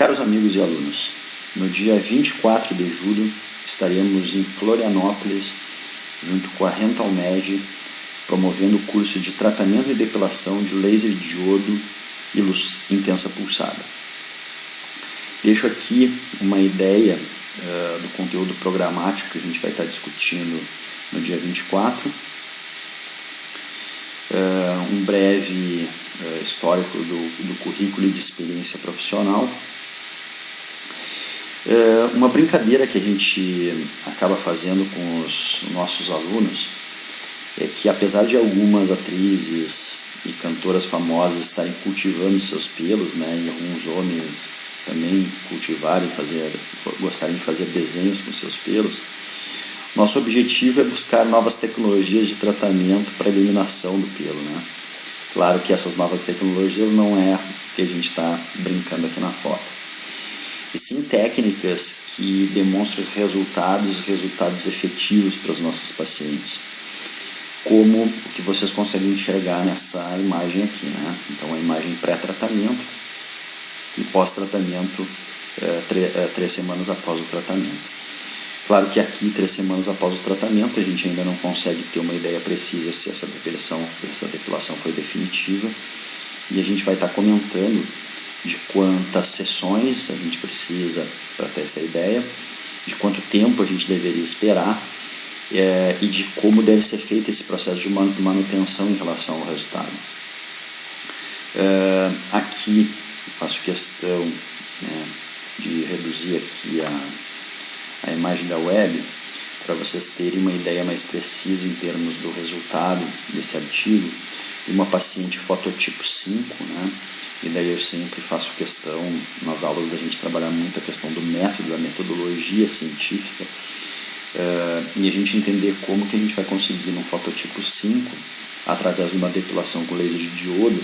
Caros amigos e alunos, no dia 24 de julho estaremos em Florianópolis, junto com a Rentalmed, promovendo o curso de tratamento e depilação de laser de diodo e luz intensa pulsada. Deixo aqui uma ideia do conteúdo programático que a gente vai estar discutindo no dia 24, um breve histórico do currículo e de experiência profissional, uma brincadeira que a gente acaba fazendo com os nossos alunos é que, apesar de algumas atrizes e cantoras famosas estarem cultivando seus pelos, né, e alguns homens também gostarem de fazer desenhos com seus pelos, nosso objetivo é buscar novas tecnologias de tratamento para eliminação do pelo, né? Claro que essas novas tecnologias não é o que a gente está brincando aqui na foto, e sim técnicas que demonstram resultados efetivos para os nossos pacientes, como o que vocês conseguem enxergar nessa imagem aqui, né? Então, a imagem pré-tratamento e pós-tratamento, 3 semanas após o tratamento. Claro que aqui, 3 semanas após o tratamento, a gente ainda não consegue ter uma ideia precisa se essa depilação foi definitiva, e a gente vai estar comentando de quantas sessões a gente precisa para ter essa ideia, de quanto tempo a gente deveria esperar, e de como deve ser feito esse processo de manutenção em relação ao resultado. Aqui faço questão, né, de reduzir aqui a imagem da web para vocês terem uma ideia mais precisa em termos do resultado desse artigo, de uma paciente fototipo 5, né? E daí eu sempre faço questão, nas aulas da gente trabalhar muito a questão do método, da metodologia científica, e a gente entender como que a gente vai conseguir num fototipo 5, através de uma depilação com laser de diodo,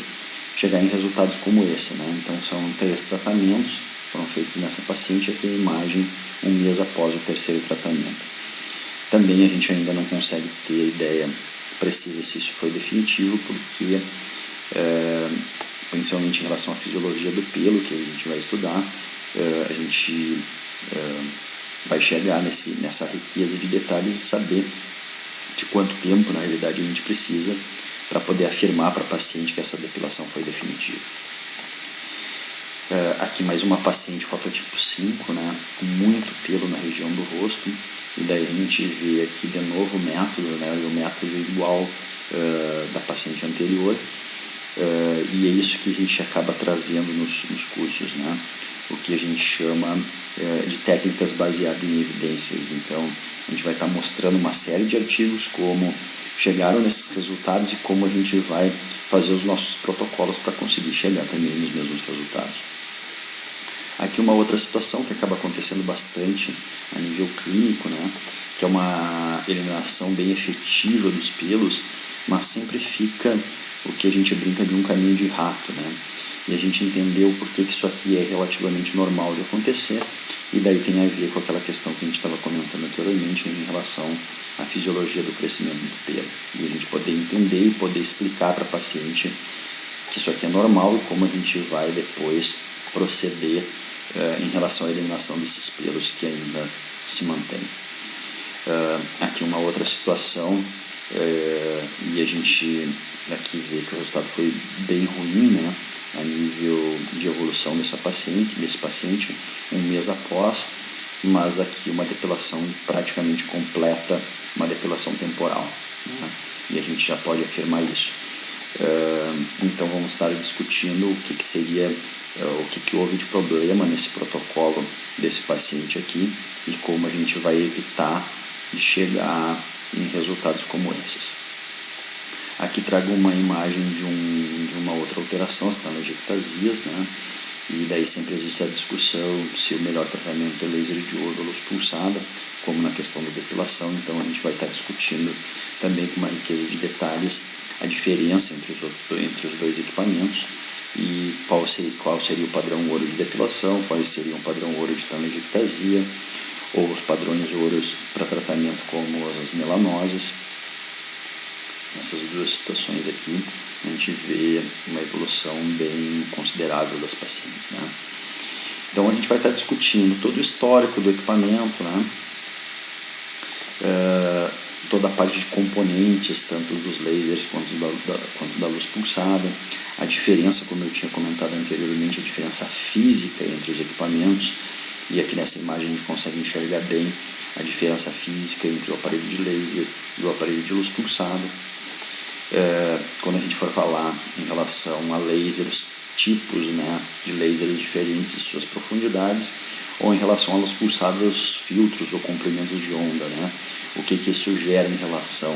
chegar em resultados como esse, né? Então são 3 tratamentos foram feitos nessa paciente, aqui a imagem 1 mês após o 3º tratamento. Também a gente ainda não consegue ter ideia precisa se isso foi definitivo, porque principalmente em relação à fisiologia do pelo, que a gente vai estudar, a gente vai chegar nessa riqueza de detalhes e saber de quanto tempo, na realidade, a gente precisa para poder afirmar para a paciente que essa depilação foi definitiva. Aqui mais uma paciente fototipo 5, né, com muito pelo na região do rosto, e daí a gente vê aqui de novo o método, né, o método igual da paciente anterior, e é isso que a gente acaba trazendo nos cursos, né, o que a gente chama de técnicas baseadas em evidências. Então, a gente vai estar mostrando uma série de artigos como chegaram nesses resultados e como a gente vai fazer os nossos protocolos para conseguir chegar também nos mesmos resultados. Aqui uma outra situação que acaba acontecendo bastante a nível clínico, né, que é uma eliminação bem efetiva dos pelos, mas sempre fica o que a gente brinca de um caminho de rato, né? E a gente entendeu por que isso aqui é relativamente normal de acontecer, e daí tem a ver com aquela questão que a gente estava comentando anteriormente em relação à fisiologia do crescimento do pelo. E a gente poder entender e poder explicar para a paciente que isso aqui é normal e como a gente vai depois proceder em relação à eliminação desses pelos que ainda se mantêm. Aqui uma outra situação, e a gente aqui vê que o resultado foi bem ruim, né, a nível de evolução desse paciente, 1 mês após, mas aqui uma depilação praticamente completa, uma depilação temporal, né, e a gente já pode afirmar isso. Então vamos estar discutindo o que seria, o que houve de problema nesse protocolo desse paciente aqui e como a gente vai evitar de chegar em resultados como esses. Aqui trago uma imagem de uma outra alteração, as telangiectasias, né? E daí sempre existe a discussão se o melhor tratamento é laser de diodo ou luz pulsada, como na questão da depilação. Então a gente vai estar discutindo também com uma riqueza de detalhes a diferença entre os 2 equipamentos e qual seria o padrão ouro de depilação, quais seriam o padrão ouro de telangiectasia, ou os padrões ouros para tratamento como as melanoses. Nessas 2 situações aqui, a gente vê uma evolução bem considerável das pacientes, né? Então a gente vai estar discutindo todo o histórico do equipamento, né? Toda a parte de componentes, tanto dos lasers quanto da luz pulsada, a diferença, como eu tinha comentado anteriormente, a diferença física entre os equipamentos, e aqui nessa imagem a gente consegue enxergar bem a diferença física entre o aparelho de laser e o aparelho de luz pulsada. Quando a gente for falar em relação a lasers, tipos, né, de lasers diferentes e suas profundidades, ou em relação à luz pulsada, os filtros ou comprimentos de onda, né? O que isso gera em relação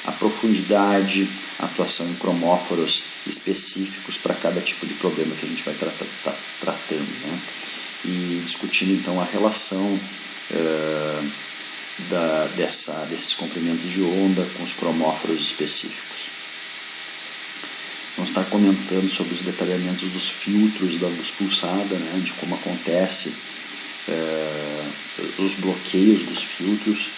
à profundidade, atuação em cromóforos específicos para cada tipo de problema que a gente vai tratando, né? E discutindo então a relação desses comprimentos de onda com os cromóforos específicos. Vamos estar comentando sobre os detalhamentos dos filtros da luz pulsada, né, de como acontece os bloqueios dos filtros,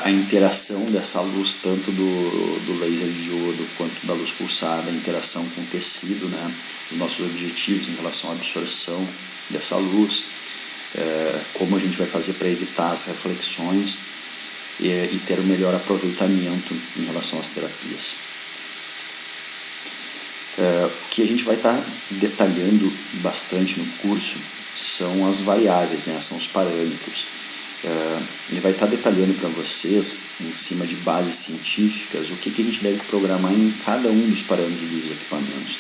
a interação dessa luz, tanto do laser de diodo quanto da luz pulsada, a interação com o tecido, né, os nossos objetivos em relação à absorção dessa luz, como a gente vai fazer para evitar as reflexões e ter o melhor aproveitamento em relação às terapias. O que a gente vai estar detalhando bastante no curso são as variáveis, né? São os parâmetros. Ele vai estar detalhando para vocês, em cima de bases científicas, o que a gente deve programar em cada um dos parâmetros dos equipamentos.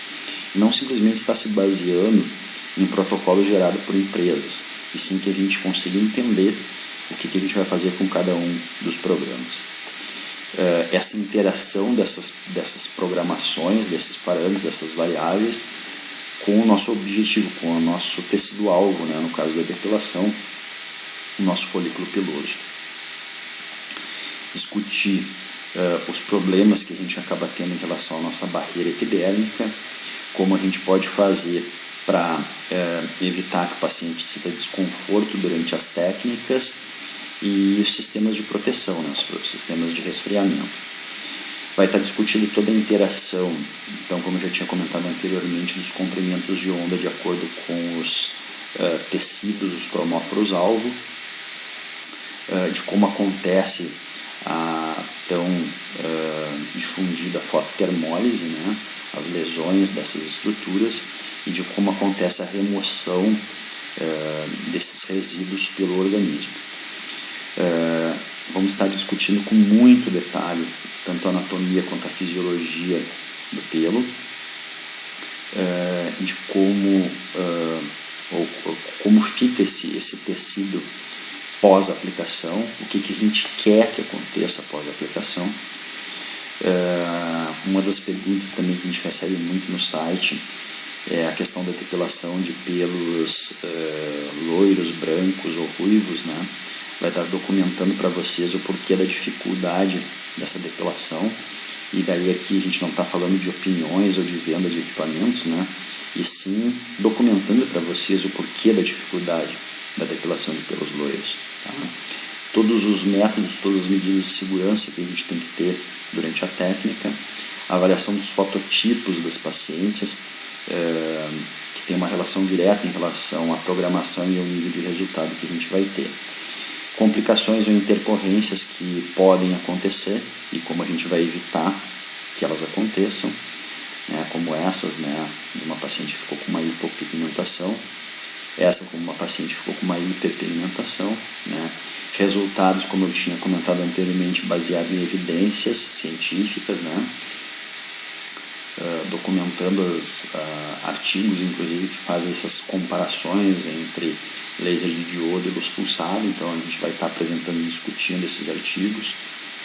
E não simplesmente estar se baseando em protocolo gerado por empresas, e sim que a gente consiga entender o que a gente vai fazer com cada um dos programas. Essa interação dessas programações, desses parâmetros, dessas variáveis, com o nosso objetivo, com o nosso tecido-alvo, né, no caso da depilação, o nosso folículo piloso. Discutir os problemas que a gente acaba tendo em relação à nossa barreira epidérmica, como a gente pode fazer para evitar que o paciente sinta desconforto durante as técnicas, e os sistemas de proteção, né, os sistemas de resfriamento. Vai estar discutindo toda a interação, então, como eu já tinha comentado anteriormente, dos comprimentos de onda de acordo com os tecidos, os cromóforos-alvo, de como acontece a tão difundida fototermólise, né, as lesões dessas estruturas, e de como acontece a remoção desses resíduos pelo organismo. Vamos estar discutindo com muito detalhe tanto a anatomia quanto a fisiologia do pelo, de como fica esse tecido pós-aplicação, o que a gente quer que aconteça após a aplicação. Uma das perguntas também que a gente recebe muito no site é a questão da depilação de pelos loiros, brancos ou ruivos, né? Vai estar documentando para vocês o porquê da dificuldade dessa depilação, e daí aqui a gente não está falando de opiniões ou de venda de equipamentos, né? E sim documentando para vocês o porquê da dificuldade da depilação de pelos loiros. Tá? Todos os métodos, todas as medidas de segurança que a gente tem que ter durante a técnica, a avaliação dos fototipos das pacientes, que tem uma relação direta em relação à programação e ao nível de resultado que a gente vai ter. Complicações ou intercorrências que podem acontecer e como a gente vai evitar que elas aconteçam, né, como essas, né, de uma paciente que ficou com uma hipopigmentação, essa como uma paciente que ficou com uma hiperpigmentação, né, resultados, como eu tinha comentado anteriormente, baseado em evidências científicas, né, documentando artigos, inclusive, que fazem essas comparações entre laser de diodo e luz pulsada. Então a gente vai estar apresentando e discutindo esses artigos,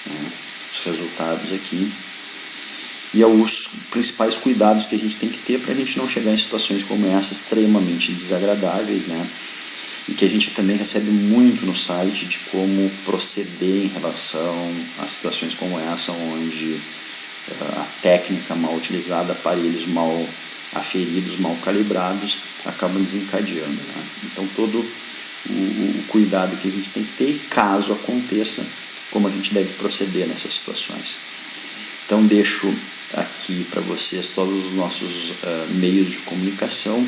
né, os resultados aqui, e os principais cuidados que a gente tem que ter para a gente não chegar em situações como essa extremamente desagradáveis, né, e que a gente também recebe muito no site de como proceder em relação a situações como essa, onde a técnica mal utilizada, aparelhos mal aferidos, mal calibrados, acabam desencadeando, né? Então todo o cuidado que a gente tem que ter, e caso aconteça, como a gente deve proceder nessas situações. Então deixo aqui para vocês todos os nossos meios de comunicação,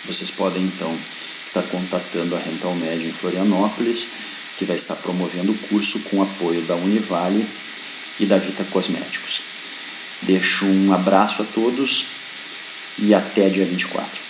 Vocês podem então estar contatando a Rental Med em Florianópolis, que vai estar promovendo o curso com apoio da Univale e da Vita Cosméticos. Deixo um abraço a todos e até dia 24.